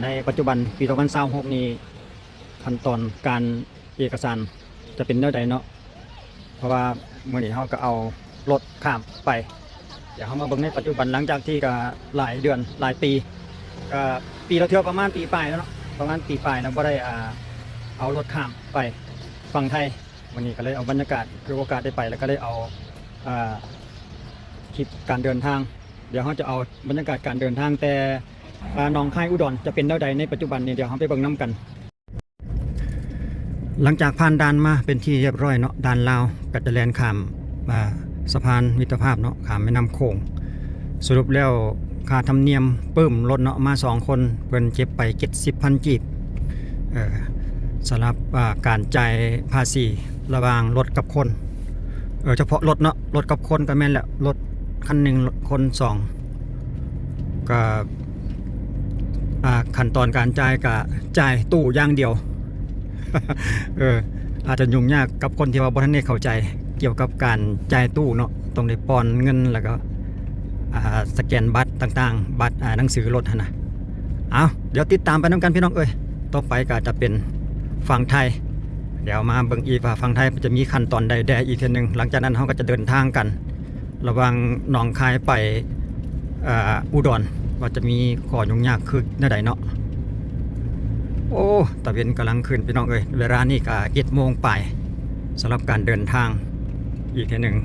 ในปัจจุบันปี2026นี้ขั้นตอนการเอกสารจะเป็นแนวใดเนาะเพราะว่าเมื่อนี้เขาก็เอารถข้ามไปเดี๋ยวเขามาเบิ่งในปัจจุบันหลังจากที่ก็หลายเดือนหลายปีก็ปีละเที่ยวประมาณปีปลายแล้วเนาะประมาณปีปลายนะก็ได้เอารถข้ามไปฝั่งไทยวันนี้ก็เลยเอาบรรยากาศคือโอกาสได้ไปแล้วก็ได้เอาคลิปการเดินทางเดี๋ยวเขาจะเอาบรรยากาศการเดินทางแต่หนองคายอุดรจะเป็นแนวใดในปัจจุบันนี้เดี๋ยวเขาไปเบิ่งน้ำกันหลังจากผ่านด่านมาเป็นที่เรียบร้อยเนาะด่านลาวกัตแลนข้ามสะพานมิตรภาพเนาะข้ามแม่น้ำโขงสรุปแล้วค่าธรรมเนียมเพิ่มรถเนาะมา2คนเพิ่นเก็บไป70,000 กีบสำหรับการจ่ายภาษีระหว่างรถกับคนเฉพาะรถเนาะรถกับคนก็แม่นแหละรถคันหนึ่งคน2ก็ขั้นตอนการจ่ายก็จ่ายตู้อย่างเดียว อาจจะยุ่งยากกับคนที่ว่าบ่ทันได้เข้าใจเกี่ยวกับการจ่ายตู้เนาะต้องได้ปอนเงินแล้วก็สแกนบัตรต่างๆบัตรหนังสือรถนะเอาเดี๋ยวติดตามไปน้ำกันพี่น้องต่อไปก็จะเป็นฝั่งไทยเดี๋ยวมาเบิ่งอีกว่าฝั่งไทยจะมีขั้นตอนใดๆอีกทีนึงหลังจากนั้นเขาก็จะเดินทางกันระหว่างหนองคายไปอุดรว่าจะมีข้อยุ่งยากคือใดเนาะโอ้ตะเวนกำลังขึ้นพี่น้องเวลานี่ก็7 โมงไปสำหรับการเดินทางอีกทีหนึ่ง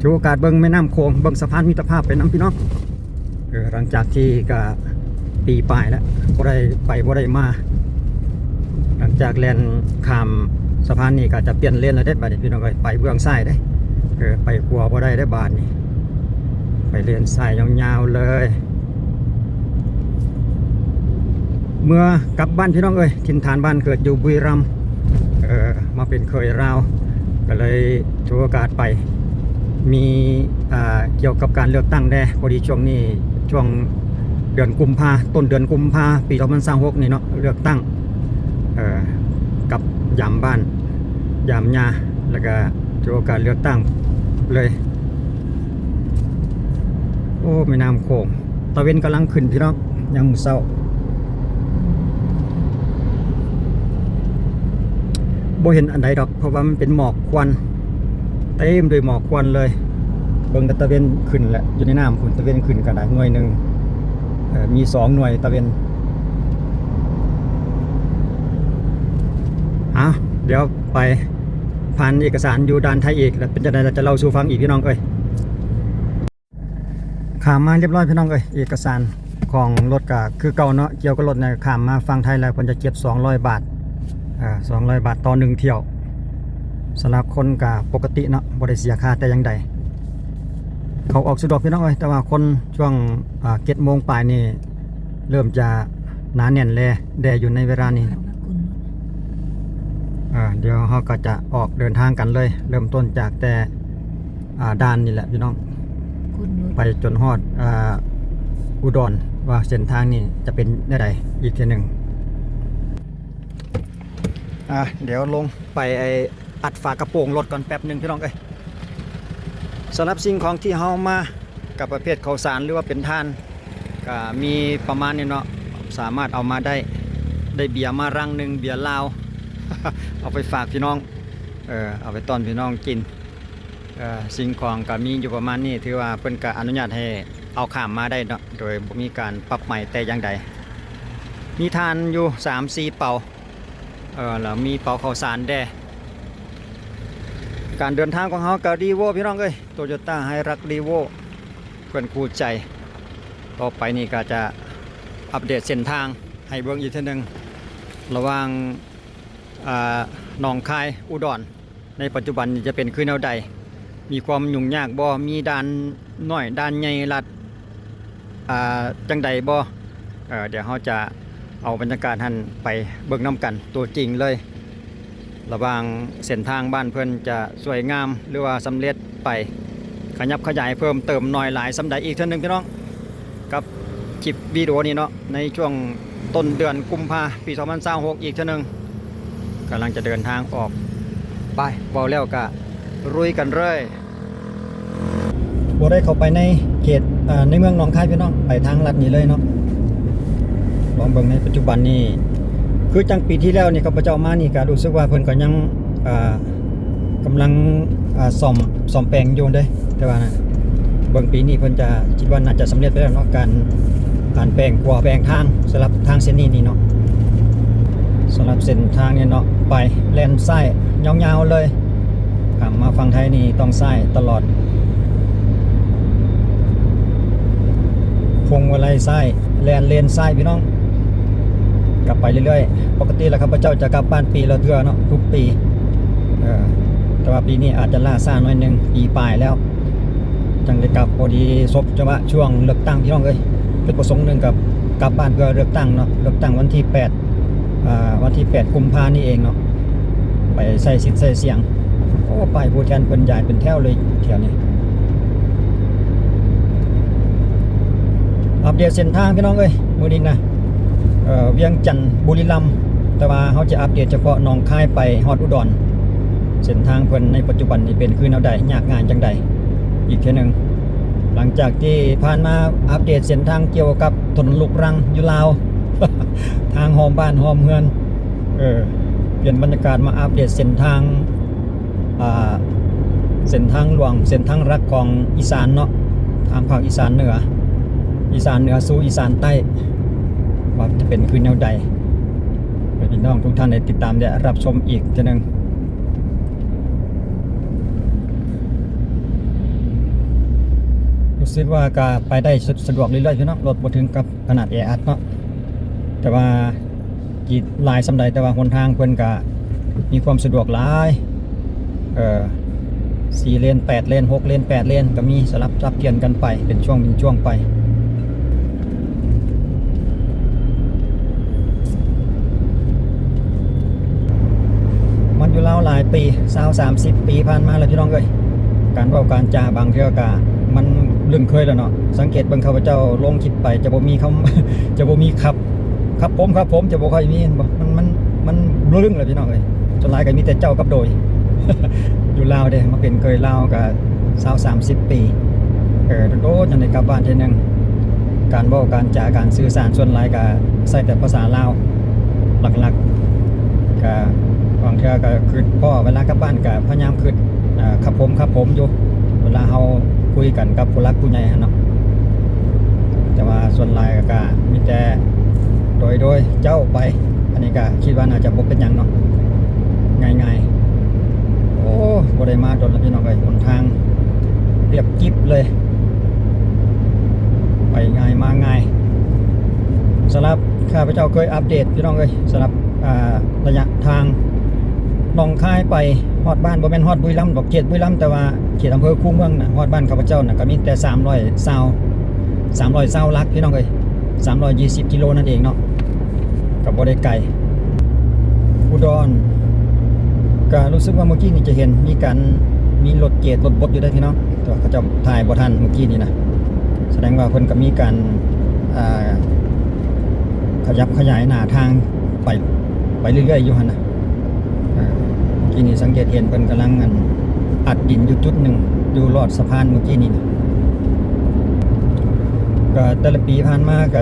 ถือโอกาสเบิ่งแม่น้ำโขงเบิ่งสะพานมิตรภาพไปน้ำพี่น้องหลังจากที่ก็ปีปลายแล้วบ่ได้ไปบ่ได้มาหลังจากแล่นข้ามสะพานนี้ก็จะเปลี่ยนเลนแล้วได้บัดนี้พี่น้องไปเบื้องซ้ายได้ไปขวาบ่ได้ได้บาดนี้ไปเลนซ้ายยาวๆเลยเมื่อกลับบ้านพี่น้องถิ่นฐานบ้านเกิดอยู่บุรีรัมย์มาเป็นเคยราวก็เลยถือโอกาสไปมีเกี่ยวกับการเลือกตั้งได้พอดีช่วงนี้ช่วงเดือนกุมภาต้นเดือนกุมภาปี2026นี่เนาะเลือกตั้งกับยามบ้านยามยาแล้วก็ถือโอกาสเลือกตั้งเลยโอ้แม่น้ำโขงตะเวนกำลังขึ้นพี่น้องยังเศร้าบ่เห็นอันใดดอกเพราะว่ามันเป็นหมอกควันเต็มด้วยหมอกควันเลยเบิ่งตะเวนขึ้นแหละอยู่ในน้ำคุณตะเวนขึ้นก็ได้หน่วยหนึ่งมี2 หน่วยตะเวนเดี๋ยวไปผ่านเอกสารอยู่ด่านไทยอีกแล้วเป็นจะได้จะเล่าสู่ฟังอีกพี่น้องข้ามมาเรียบร้อยพี่น้องเอกสารของรถก็คือเก่าเนาะเกี่ยวกับรถเนี่ยข้ามมาฝั่งไทยแล้วคนจะเก็บ200 บาท200 บาทต่อ1 เที่ยวสำหรับคนกับปกติเนาะบ่ได้เสียค่าแต่อย่างใดเขาออกสะดวกพี่น้องแต่ว่าคนช่วง7 โมงปลายนี่เริ่มจะหนาแน่นแดอยู่ในเวลานี้เดี๋ยวเขาก็จะออกเดินทางกันเลยเริ่มต้นจากแต่ด่านนี่แหละพี่น้องไปจนฮอดอุดรว่าเส้นทางนี้จะเป็นได้ใดอีกทีหนึ่งเดี๋ยวลงไปอัดฝากระโปรงรถก่อนแป๊บหนึ่งพี่น้องสำหรับสิ่งของที่เฮามากับประเภทข้าวสารหรือว่าเป็นทานก็มีประมาณนี้เนาะสามารถเอามาได้เบียร์มารังหนึ่งเบียร์ลาว เอาไปฝากพี่น้องเอาไปต้อนพี่น้องกินสิ่งของก็มีอยู่ประมาณนี้ถือว่าเพิ่นก็อนุญาตให้เอาข้ามมาได้เนาะโดยบ่มีการปรับใหม่แต่อย่างใดมีทานอยู่ 3-4 เป่าแล้วมีเป่าข้าวสารแด่การเดินทางของเขากับรีโวพี่น้องโตโยต้าไฮรักรีโวเพื่อนคู่ใจต่อไปนี่ก็จะอัปเดตเส้นทางให้เบิ่งอีกทีนึงระหว่างหนองคายอุดรในปัจจุบันจะเป็นคือแนวใดมีความยุ่งยากบ่มีด่านน้อยด่านใหญ่ลัดจังใดบ่เดี๋ยวเขาจะเอาบรรยากาศท่านไปเบิ่งน้ำกันตัวจริงเลยระหว่างเส้นทางบ้านเพื่อนจะสวยงามหรือว่าสำเร็จไปขยับขยายเพิ่มเติมหน่อยหลายสำใดอีกเท่านึงพี่น้องกับคลิปวิดีโอนี้เนาะในช่วงต้นเดือนกุมภาพันธ์ปี2026อีกเท่านึงกำลังจะเดินทางออกไปเบาแล้วก็รุยกันเลย บ่ได้เข้าไปในเขตในเมืองหนองคายพี่น้องไปทางลัดนี้เลยเนาะลองเบิ่งในปัจจุบันนี้คือจังปีที่แล้วนี่ข้าพเจ้ามานี่ก็รู้สึกว่าเพิ่นก็ยังกำลังซ่อมแปลงอยู่เด้แต่ว่านะเบิ่งปีนี้เพิ่นจะคิดว่าน่าจะสำเร็จไปแล้วเนาะการแปลงกลัวแปลงทางสำหรับทางเส้นนี้นี่เนาะสำหรับเส้นทางเนี่ยเนาะไปแล่นซ้ายยาวๆเลยมาฝั่งไทยนี่ต้องซ้ายตลอดพวงมาลัยซ้ายแล่นเลนซ้ายพี่น้องกลับไปเรื่อยๆปกติแล้วครับพระเจ้าจะกลับบ้านปีละเทื่อเนาะทุกปีแต่ว่าปีนี้อาจจะล่าช้าหน่อยนึงปีปลายแล้วจังได้กลับพอดีศพจังหวะช่วงเลือกตั้งพี่น้องเอ้ยจุดประสงค์หนึ่งกับกลับบ้านเพื่อเลือกตั้งเนาะเลือกตั้งวันที่8กุมภาพันธ์นี่เองเนาะไปใส่สิทธิ์ใส่เสียงโอ้ไปผู้แทนเพิ่นใหญ่เป็นแถวเลยแถวนี้อัปเดตเส้นทางพี่น้องเอ้ยมื้อนี้นะเวียงจันทร์บุรีรัมย์แต่ว่าเขาจะอัปเดตเฉพาะหนองคายไปฮอดอุดรเส้นทางเพิ่นในปัจจุบันนี้เป็นคือแนวใดยากง่ายจังใดอีกเทื่อนึงหลังจากที่ผ่านมาอัปเดตเส้นทางเกี่ยวกับถนนลูกรังอยู่ลาว ทางหอมบ้านหอมเฮือนเปลี่ยนบรรยากาศมาอัปเดตเส้นทางหลวงเส้นทางรักของอีสานเนาะทางภาคอีสานเหนือสู่อีสานใต้ว่าจะเป็นคือแนวใดพี่น้องทุกท่านได้ติดตามได้รับชมอีกเทื่อนึงรู้สึกว่าก็ไปได้สะดวกเรื่อยๆพี่น้องรถบ่ถึงกับขนาดแออัดเนาะแต่ว่ากี่ลายสำใดแต่ว่าหนทางเพิ่นก็มีความสะดวกหลาย4 เลน 8 เลน 6 เลน 8 เลนก็มีสลับสับเปลี่ยนกันไปเป็นช่วงไปมันอยู่แล้วหลายปี20-30 ปีผ่านมาแล้วพี่น้องเอ้ยการเว้าการจาบางเทื่อก็มันลืมเคยแล้วเนาะสังเกตเบิ่งข้าพเจ้าลงคลิปไปจะบ่มีคำ จะบ่มีครับผมจะบ่ค่อยมีบ่มันลืมเลยพี่น้องเอ้ยส่วนหลายก็มีแต่เจ้ากับโดย อยู่ลาวเด้มาเป็นเคยลาวก็20-30 ปีโดดจังได้กลับบ้านทีนึงการเว้าการจาการสื่อสารส่วนหลายก็ใช้แต่ภาษาลาวหลักๆก็บางเทื่อก็คือพ่อเวลากลับบ้านก็พยายามคิดครับผมอยู่เวลาเฮาคุยกันกับผู้หลักผู้ใหญ่เนาะแต่ว่าส่วนหลายก็มีแต่โดยเจ้าไปอันนี้ก็คิดว่าน่าจะบ่เป็นหยังเนาะง่ายๆโอ้บ่ได้มาโดนแล้วพี่น้องเอ้ยหนทางเรียบกิ๊บเลยไปง่ายมาง่ายสำหรับข้าพเจ้าเคยอัปเดตพี่น้องเอ้ยสำหรับระยะทางหนองคายไปฮอดบ้านบ่แม่นฮอดบุรีรัมย์ดอกเขตบุรีรัมย์แต่ว่าเขตอำเภอคูเมืองน่ะฮอดบ้านข้าพเจ้าน่ะก็มีแต่300ลักพี่น้องเอ้ย320 กิโลนั่นเองเนาะก็บ่ได้ไกลอุดรก็รู้สึกว่าเมื่อกี้นี่จะเห็นมีรถเกตรถบดอยู่ได้พี่น้องแต่ว่าเขาจะถ่ายบ่ทันเมื่อกี้นี่นะแสดงว่าเพิ่นก็มีการขยับขยายหน้าทางไปเรื่อยๆอยู่หั่นนะเมื่อกี้นี่สังเกตเห็นเพิ่นกำลังอัดดินอยู่จุดหนึ่งอยู่รอดสะพานเมื่อกี้นี่นะก็แต่ละปีผ่านมาก็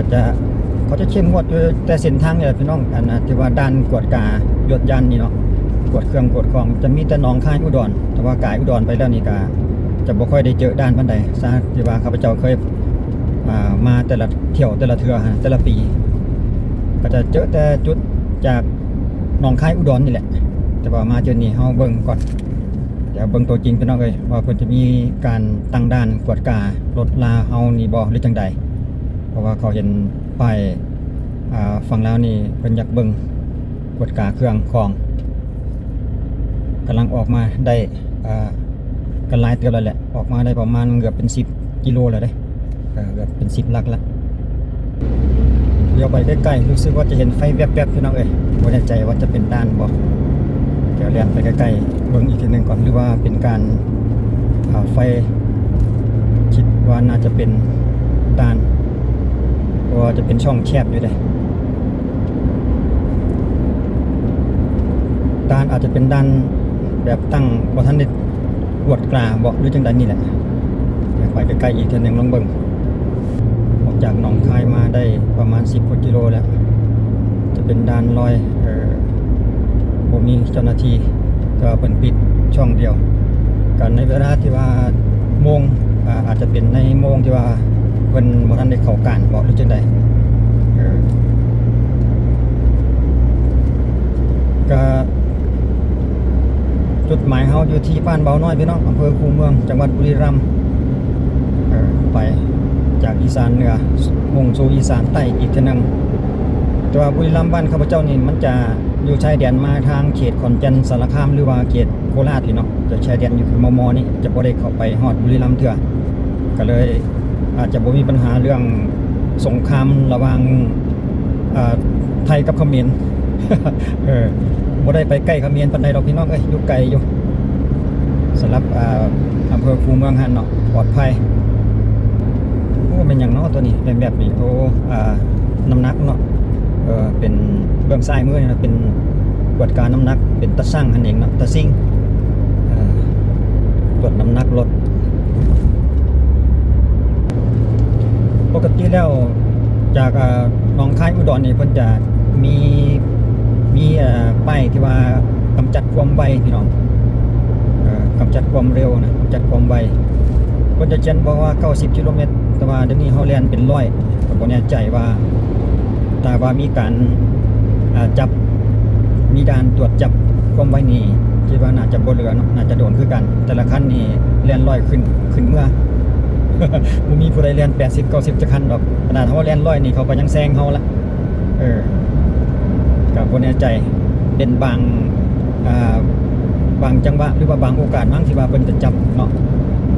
เขาจะเข้มงวดอยู่แต่เส้นทางเนี่ยพี่น้องอันนะที่ว่าด้านกวดกาหยดยันนี่เนาะกวดเครื่องกวดของจะมีแต่หนองคายอุดรแต่ว่ากายอุดรไปแล้วนี่ก็จะบ่ค่อยได้เจอด้านปานใดซะที่ว่าข้าพเจ้าเคยมาแต่ละเที่ยวแต่ละเทื่อแต่ละปีก็จะเจอแต่จุดจากหนองคายอุดรนี่แหละแต่ว่ามาเจอนี่เฮาเบิ่งก่อนเดี๋ยวเบิ่งตัวจริงพี่น้องเอ้ยว่าเพิ่นจะมีการตั้งด่านกวดการถลาเฮานี่บ่หรือจังใดเพราะว่าเขาเห็นป้ายฝั่งลาวนี่เพิ่นอยากเบิ่งกวดกาเครื่องของกำลังออกมาได้กันหลายเตือนแล้วแหละออกมาได้ประมาณเกือบเป็น10 กิโลแล้วเด้เกือบเป็น10 ลักแล้วเดี๋ยวไปใกล้ๆรู้สึกว่าจะเห็นไฟแวบๆพี่น้องเอ้ยบ่แน่ใจว่าจะเป็นด้านบ่เดี๋ยวเรียนไปใกล้ๆเบิ่งอีกทีนึงก่อนหรือว่าเป็นการไฟคิดว่าน่าจะเป็นด้านเพราะว่าจะเป็นช่องแคบอยู่เด้ด้านอาจจะเป็นด้านแบบตั้งบ่ทันได้กวดกลาบ่หรือจังใดนี่แหละไปใก กลๆอีกเท่านึงลองเบิ่งออกจากหนองคายมาได้ประมาณ10กว่ากิโลแล้วจะเป็นด่านลอยบ่มีเจ้าหน้าที่ก็เปิดปิดช่องเดียวกันในเวลาที่ว่าโมงอาจจะเป็นในโมงที่ว่าเพิ่นบ่ทันได้เข้าการบ่หรือจังได๋ก็จุดหมายเฮาอยู่ที่บ้านเบาน้อยพี่น้องอำเภอคูเมืองจังหวัดบุรีรัมย์ไปจากอีสานเหนือมุ่งสู่อีสานใต้อีกเทื่อนึงแต่ว่าบุรีรัมย์บ้านข้าพเจ้านี่มันจะอยู่ชายแดนมาทางเขตขอนแก่นสารคามหรือว่าเขตโคราชพี่น้องจะชายแดนอยู่คือมนี่จะบ่ได้เข้าไปฮอดบุรีรัมย์เทื่อก็เลยอาจจะบ่มีปัญหาเรื่องสงครามระหว่างไทยกับเขมร บ่ได้ไปใกล้เขมรปานใดดอกพี่น้องเอ้ยอยู่ไกลอยู่สำหรับอำเภอคูเมืองหั่นเนาะปลอดภัยโอ้เป็นหยังเนาะตัวนี้เป็นแบบนี้โอ้น้ำหนักเนาะเป็นเบื้องซ้ายมือนี่นะเป็นตรวจการน้ำหนักเป็นตะชั่งหั่นเองเนาะตะซิ่งตรวจน้ำหนักรถปกติแล้วจากหนองคายอุดรนี่เพิ่นจะมีป้ายที่ว่ากำจัดความไวพี่น้องกำจัดความเร็วนะกำจัดความไวเพิ่นจะเขียนบอกว่า90กิโลเมตรแต่ว่าเดี๋ยวนี้เฮาแล่นเป็น100ก็บ่แน่ใจว่าแต่ว่ามีการจับมีด่านตรวจจับความไวนี่คิดว่าน่าจะบ่เหลือเนาะน่าจะโดนคือกันแต่ละคันนี่แล่น100ขึ้นเมื่อ บ่มีผู้ใดแล่น80 90จักคันดอกขนาดเฮาแล่น100นี่เขาก็ยังแซงเฮาละก็บ่แน่ใจเป็นบางจังหวะหรือว่าบางโอกาสมั้งที่ว่าเพิ่นจะจับเนาะ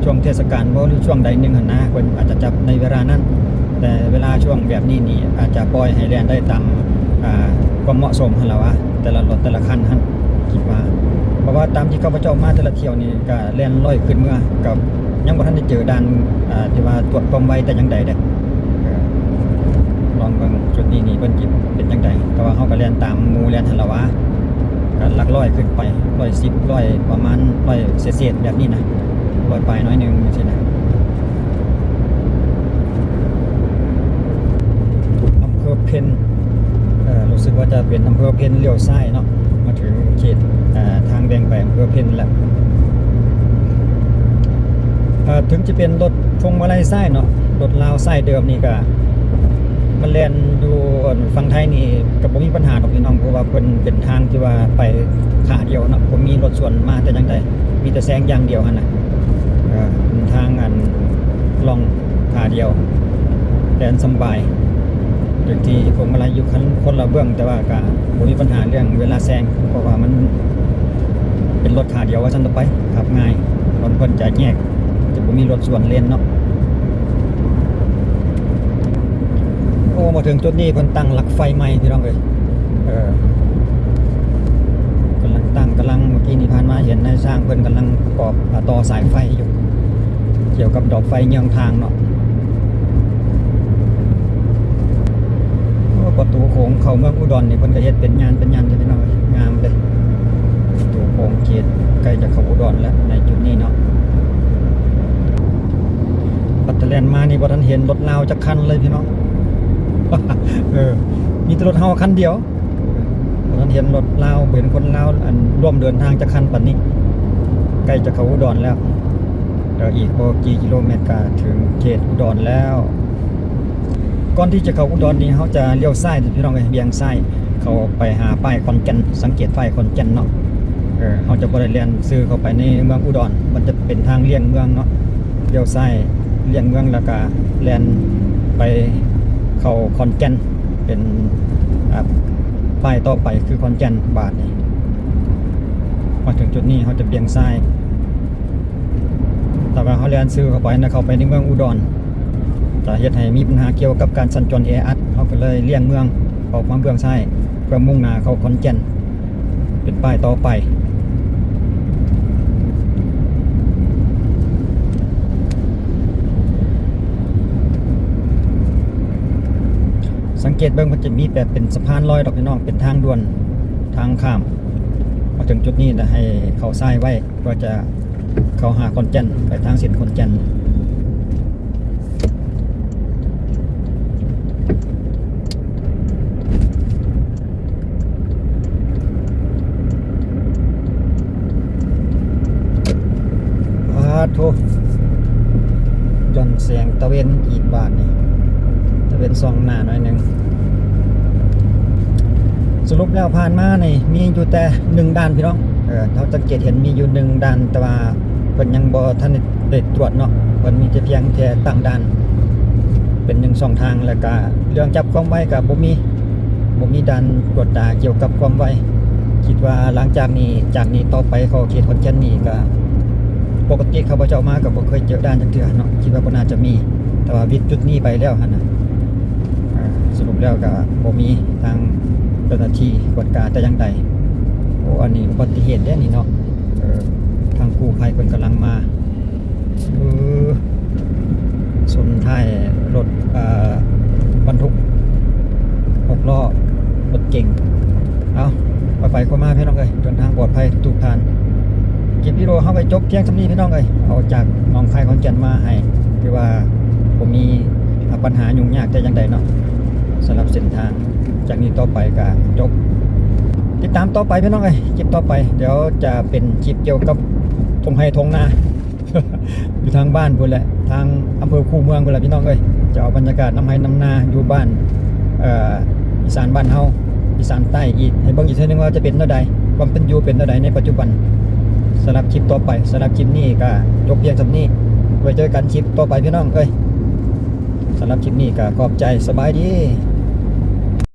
ช่วงเทศกาลบ่หรือช่วงใดหนึ่งหั่นนะเพิ่นอาจจะจับในเวลานั้นแต่เวลาช่วงแบบนี้นี่อาจจะปล่อยให้แล่นได้ตามความเหมาะสมหั่นล่ะว่าแต่ละรถแต่ละคันหั่นคิดว่าเพราะว่าตามที่ข้าพเจ้ามาแต่ละเที่ยวนี่ก็แล่น100ขึ้นเมื่อกับยังบ่ทันได้เจอด่านที่ว่าตรวจความไวแต่ยังใดเด้ลองเบิ่งจุดนี้นี่เพิ่นคิดเป็นจังไดแต่ว่าเฮาก็แล่นตามหมู่แล่นหั่นล่ะว่าก็หลักร้อยขึ้นไป110 100ประมาณ100เศษๆแบบนี้นะ100ปลายน้อยนึงจังซี่นะอำเภอเพ็ญรู้สึกว่าจะเป็นอำเภอเพ็ญเลี้ยวซ้ายเนาะมาถึงเขตทางแดงไปอำเภอเพ็ญแล้วถึงจะเป็นรถพวงมาลัยซ้ายเนาะรถลาวซ้ายเดิมนี่ก็มันแล่นอยู่ฝั่งไทยนี่ก็บ่มีปัญหาดอกพี่น้องเพราะว่าเพิ่นเป็นทางที่ว่าไปขาเดียวเนาะบ่มีรถส่วนมาแต่จังไดมีแต่แซงอย่างเดียวหั่นน่ะเป็นทางล่องขาเดียวแล่นสบายถึงที่พวงมาลัยอยู่คนละเบื้องแต่ว่าก็บ่มีปัญหาเรื่องเวลาแซงเพราะว่ามันเป็นรถขาเดียวว่าซั่นต่อไปขับง่ายรถเพิ่นจะแยกจะบ่มีรถส่วนเลนเนาะโอ้มาถึงจุดนี้เพิ่นตั้งหลักไฟใหม่พี่น้องเอ้ยกำลังเมื่อกี้นี่ผ่านมาเห็นนายสร้างเพิ่นกำลังประกอบต่อสายไฟอยู่เกี่ยวกับดอกไฟเยื้องทางเนาะประตูโค้งเข้าเมืองอุดรนี่เพิ่นก็เฮ็ดเป็นงานพี่น้องงามเลยประตูโค้งเขตใกล้จะเข้าอุดรแล้วในจุดนี้เนาะปัตตานีมานี่บ่ทันเห็นรถลาวจักคันเลยพี่น้อง มีแต่รถเฮาคันเดียวบ่ทันเห็นรถลาวเป็นคนลาวร่วมเดินทางจักคันปานนี้ใกล้จะเข้าอุดรแล้วเดี๋ยวอีกบ่กี่กิโลเมตรก็ถึงเขตอุดรแล้วก่อนที่จะเข้าอุดรนี่เฮาจะเลี้ยวซ้ายพี่น้องเอ้ยเบี่ยงซ้ายเข้าไปหาป้ายขอนแก่นสังเกตป้ายขอนแก่นเนาะเฮาจะบ่ได้เลียนซื้อเข้าไปในเมืองอุดรมันจะเป็นทางเลี่ยงเมืองเนาะเลี้ยวซ้ายเลี่ยงเมืองแล้วก็แล่นไปเข้าขอนแก่นเป็นป้ายต่อไปคือขอนแก่นบาทนี่มาถึงจุดนี้เขาจะเบี่ยงซ้ายแต่ว่าเขาเลียนซื้อเข้าไปนะเข้าไปในเมืองอุดรจะเฮ็ดให้มีปัญหาเกี่ยวกับการสัญจรแออัดเขาก็เลยเลี่ยงเมืองออกมาเบื้องซ้ายเพื่อมุ่งหน้าเข้าขอนแก่นเป็นป้ายต่อไปสังเกตเบิ่งมันจะมีแบบเป็นสะพานลอยดอกพี่น้องเป็นทางด่วนทางข้ามมาถึงจุดนี้นะให้เข้าซ้ายไว้ก็จะเข้าหาขอนแก่นไปทางเส้นขอนแก่น ย้อนแสงตะเวนอีกบาทนี่ตะเวนส่องหน้าหน่อยหนึงสรุปแล้วผ่านมานี่มีอยู่แต่1ด่านพี่น้องเราสังเกตเห็นมีอยู่1ด่านแต่ว่าเพิ่นยังบ่ทันได้ตรวจเนาะเพิ่นมีแต่เพียงแค่ตั้งด่านเป็น1 2ทางแล้วก็เรื่องจับความไวก็บ่มีด่านตรวจตาเกี่ยวกับความไวคิดว่าหลังจากนี้ต่อไปเขาเขตขอนแก่นนี่ก็ปกติเขาบ่เจ้ามาก็บ่เคยเจอด่านจักเทื่อเนาะคิดว่าบ่น่าจะมีแต่ว่าวิดจุดนี้ไปแล้วหั่นน่ะสรุปแล้วก็บ่มีทางเจ้าหน้าที่กวดการแต่อย่างใดโอ้อันนี้อุบัติเหตุเด้นี่เนาะทางกู้ภัยเพิ่นกำลังมาชนท้ายรถบรรทุก6 ล้อรถเก่งเอาไปเข้ามาพี่น้องเอ้ยเดินทางปลอดภัยทุกท่านคลิปวิดีโอเฮาไปจบเพียงส่ำนี้พี่น้องเอ้ยเอาจากหนองคายขอนแก่นมาให้คือว่าบ่มีปัญหายุ่งยากแต่อย่างใดเนาะสำหรับเส้นทางจากนี้ต่อไปก็จบติดตามต่อไปพี่น้องเอ้ยคลิปต่อไปเดี๋ยวจะเป็นคลิปเกี่ยวกับทงไห้ทงนา อยู่ทางบ้านพุ่นแหละทางอำเภอคูเมืองพุ่นแหละพี่น้องเอ้ยจะเอาบรรยากาศน้ำไห้น้ำนาอยู่บ้านอีสานบ้านเฮาอีสานใต้อีกให้เบิ่งอีกเทื่อนึงว่าจะเป็นเท่าใดความเป็นอยู่เป็นเท่าใดในปัจจุบันสำหรับคลิปต่อไปสำหรับคลิปนี้ก็จบเพียงส่ำนี้ไว้เจอกันคลิปต่อไปพี่น้องเอ้ยสำหรับคลิปนี้ก็ขอบใจสบายดี